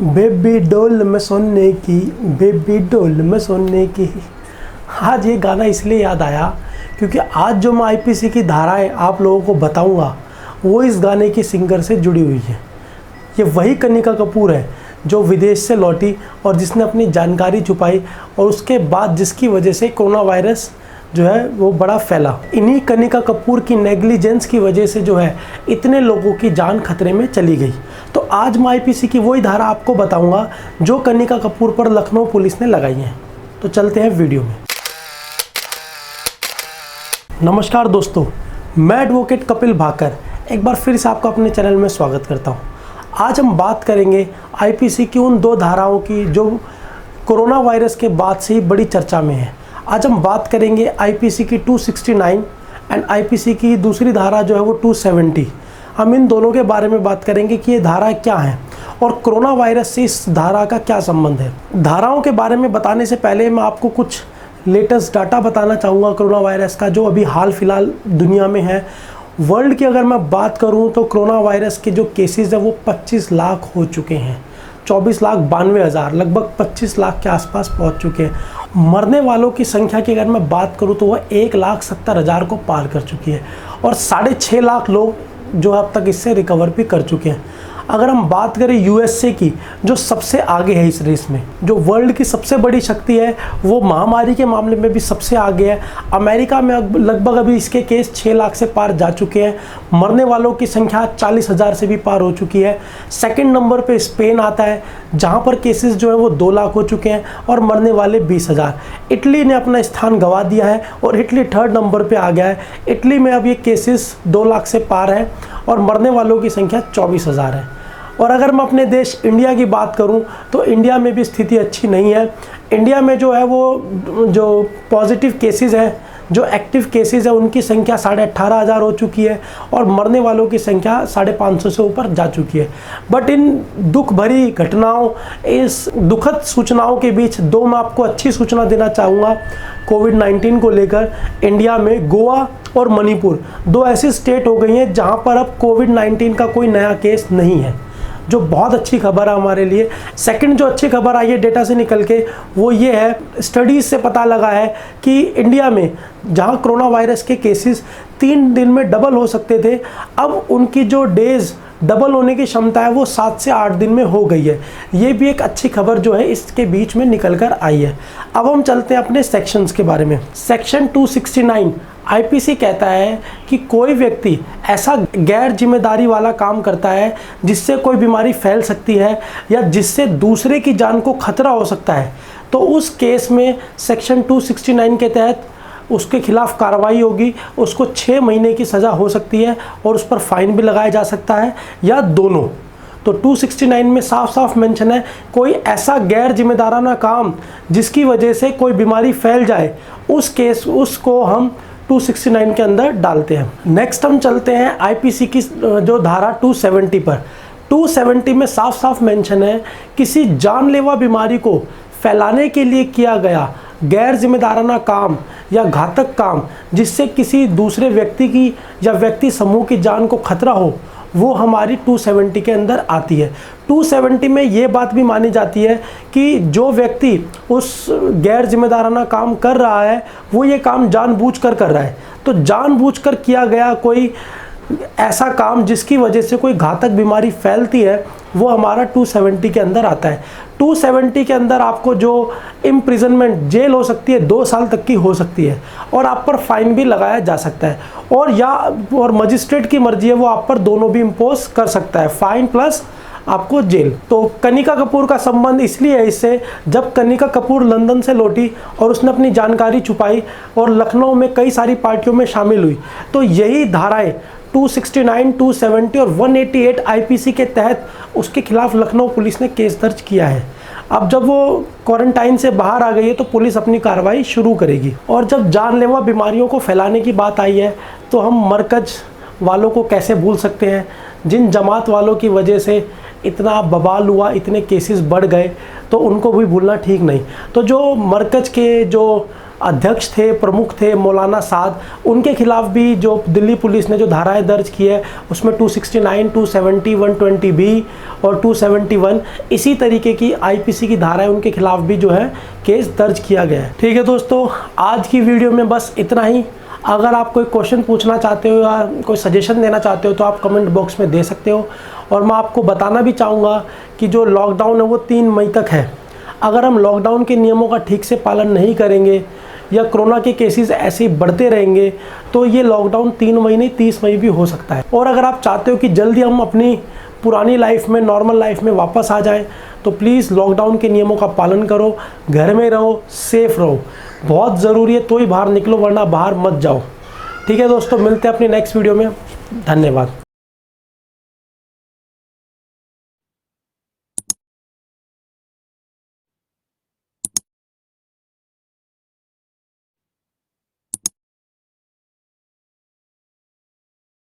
Baby डोल में सोने की, बेबी डोल में सोने की। आज ये गाना इसलिए याद आया क्योंकि आज जो मैं आईपीसी की धाराएं आप लोगों को बताऊंगा वो इस गाने की सिंगर से जुड़ी हुई है। ये वही कनिका कपूर है जो विदेश से लौटी और जिसने अपनी जानकारी छुपाई और उसके बाद जिसकी वजह से कोरोना वायरस जो है वो बड़ा फैला। इन्हीं कनिका कपूर की नेग्लिजेंस की वजह से जो है इतने लोगों की जान खतरे में चली गई। तो आज मैं आईपीसी की वही धारा आपको बताऊंगा जो कनिका कपूर पर लखनऊ पुलिस ने लगाई है। तो चलते हैं वीडियो में। नमस्कार दोस्तों, मैं एडवोकेट कपिल भाकर एक बार फिर से आपका अपने चैनल में स्वागत करता हूं। आज हम बात करेंगे आईपीसी की उन दो धाराओं की जो कोरोना वायरस के बाद से ही बड़ी चर्चा में है। आज हम बात करेंगे आईपीसी की 269 एंड आईपीसी की दूसरी धारा जो है वो 270। हम इन दोनों के बारे में बात करेंगे कि ये धारा क्या है और कोरोना वायरस से इस धारा का क्या संबंध है। धाराओं के बारे में बताने से पहले मैं आपको कुछ लेटेस्ट डाटा बताना चाहूँगा कोरोना वायरस का जो अभी हाल फिलहाल दुनिया में है। वर्ल्ड की अगर मैं बात करूँ तो कोरोना वायरस के जो केसेस है वो 25 लाख हो चुके हैं। 24,92,000 लगभग 25 लाख के आसपास पहुंच चुके हैं। मरने वालों की संख्या की अगर मैं बात करूं तो वह 1,70,000 को पार कर चुकी है और 6.5 लाख लोग जो अब तक इससे रिकवर भी कर चुके हैं। अगर हम बात करें यूएसए की जो सबसे आगे है इस रेस में, जो वर्ल्ड की सबसे बड़ी शक्ति है, वो महामारी के मामले में भी सबसे आगे है। अमेरिका में लगभग अभी इसके केस 6 लाख से पार जा चुके हैं। मरने वालों की संख्या 40,000 से भी पार हो चुकी है। सेकंड नंबर पे स्पेन आता है जहां पर केसेस जो है वो 2 लाख हो चुके हैं और मरने वाले 20,000। इटली ने अपना स्थान गंवा दिया है और इटली थर्ड नंबर पे आ गया है। इटली में अब ये केसेस 2 लाख से पार है और मरने वालों की संख्या 24,000 है। और अगर मैं अपने देश इंडिया की बात करूं तो इंडिया में भी स्थिति अच्छी नहीं है। इंडिया में जो है वो जो पॉजिटिव केसेस हैं, जो एक्टिव केसेस है, उनकी संख्या 18,500 हो चुकी है और मरने वालों की संख्या 550 से ऊपर जा चुकी है। बट इन दुख भरी घटनाओं, इस दुखद सूचनाओं के बीच दो मैं आपको अच्छी सूचना देना चाहूँगा कोविड-19 को लेकर। इंडिया में गोवा और मणिपुर 2 ऐसी स्टेट हो गई हैं जहाँ पर अब कोविड-19 का कोई नया केस नहीं है, जो बहुत अच्छी खबर है हमारे लिए। सेकंड जो अच्छी खबर आई है डेटा से निकल के वो ये है, स्टडीज़ से पता लगा है कि इंडिया में जहां कोरोना वायरस के केसेस 3 दिन में डबल हो सकते थे, अब उनकी जो डेज़ डबल होने की क्षमता है वो 7 से 8 दिन में हो गई है। ये भी एक अच्छी खबर जो है इसके बीच में निकल कर आई है। अब हम चलते हैं अपने सेक्शंस के बारे में। सेक्शन 269 आईपीसी कहता है कि कोई व्यक्ति ऐसा गैर जिम्मेदारी वाला काम करता है जिससे कोई बीमारी फैल सकती है या जिससे दूसरे की जान को खतरा हो सकता है, तो उस केस में सेक्शन 269 के तहत उसके खिलाफ कार्रवाई होगी। उसको 6 महीने की सज़ा हो सकती है और उस पर फाइन भी लगाया जा सकता है या दोनों। तो 269 में साफ साफ मेंशन है कोई ऐसा गैर जिम्मेदाराना काम जिसकी वजह से कोई बीमारी फैल जाए, उस केस उसको हम 269 के अंदर डालते हैं। नेक्स्ट हम चलते हैं आईपीसी की जो धारा 270 पर। 270 में साफ साफ मेंशन है किसी जानलेवा बीमारी को फैलाने के लिए किया गया गैर जिम्मेदाराना काम या घातक काम जिससे किसी दूसरे व्यक्ति की या व्यक्ति समूह की जान को खतरा हो, वो हमारी 270 के अंदर आती है। 270 में ये बात भी मानी जाती है कि जो व्यक्ति उस गैर जिम्मेदाराना काम कर रहा है वो ये काम जानबूझकर कर रहा है। तो जानबूझकर किया गया कोई ऐसा काम जिसकी वजह से कोई घातक बीमारी फैलती है वो हमारा 270 के अंदर आता है। 270 के अंदर आपको जो इम्प्रिजनमेंट जेल हो सकती है 2 साल तक की हो सकती है और आप पर फाइन भी लगाया जा सकता है और मजिस्ट्रेट की मर्जी है वो आप पर दोनों भी इम्पोज कर सकता है, फाइन प्लस आपको जेल। तो कनिका कपूर का संबंध इसलिए है इससे, जब कनिका कपूर लंदन से लौटी और उसने अपनी जानकारी छुपाई और लखनऊ में कई सारी पार्टियों में शामिल हुई, तो यही धाराएं 269, 270 और 188 आईपीसी के तहत उसके खिलाफ लखनऊ पुलिस ने केस दर्ज किया है। अब जब वो क्वारंटाइन से बाहर आ गई है तो पुलिस अपनी कार्रवाई शुरू करेगी। और जब जानलेवा बीमारियों को फैलाने की बात आई है तो हम मरकज वालों को कैसे भूल सकते हैं, जिन जमात वालों की वजह से इतना बवाल हुआ, इतने केसेस बढ़ गए, तो उनको भी भूलना ठीक नहीं। तो जो मरकज के जो अध्यक्ष थे, प्रमुख थे मौलाना साद, उनके खिलाफ भी जो दिल्ली पुलिस ने जो धाराएं दर्ज की है उसमें 269, 270, 120B और 271 इसी तरीके की आईपीसी की धाराएं उनके खिलाफ भी जो है केस दर्ज किया गया है। ठीक है दोस्तों, आज की वीडियो में बस इतना ही। अगर आप कोई क्वेश्चन पूछना चाहते हो या कोई सजेशन देना चाहते हो तो आप कमेंट बॉक्स में दे सकते हो। और मैं आपको बताना भी चाहूँगा कि जो लॉकडाउन है वो 3 मई तक है। अगर हम लॉकडाउन के नियमों का ठीक से पालन नहीं करेंगे या कोरोना के केसेस ऐसे ही बढ़ते रहेंगे तो ये लॉकडाउन 3 मई नहीं 30 मई भी हो सकता है। और अगर आप चाहते हो कि जल्दी हम अपनी पुरानी लाइफ में, नॉर्मल लाइफ में वापस आ जाएं तो प्लीज़ लॉकडाउन के नियमों का पालन करो, घर में रहो, सेफ रहो। बहुत ज़रूरी है तो ही बाहर निकलो, वरना बाहर मत जाओ। ठीक है दोस्तों, मिलते हैं अपनी नेक्स्ट वीडियो में। धन्यवाद।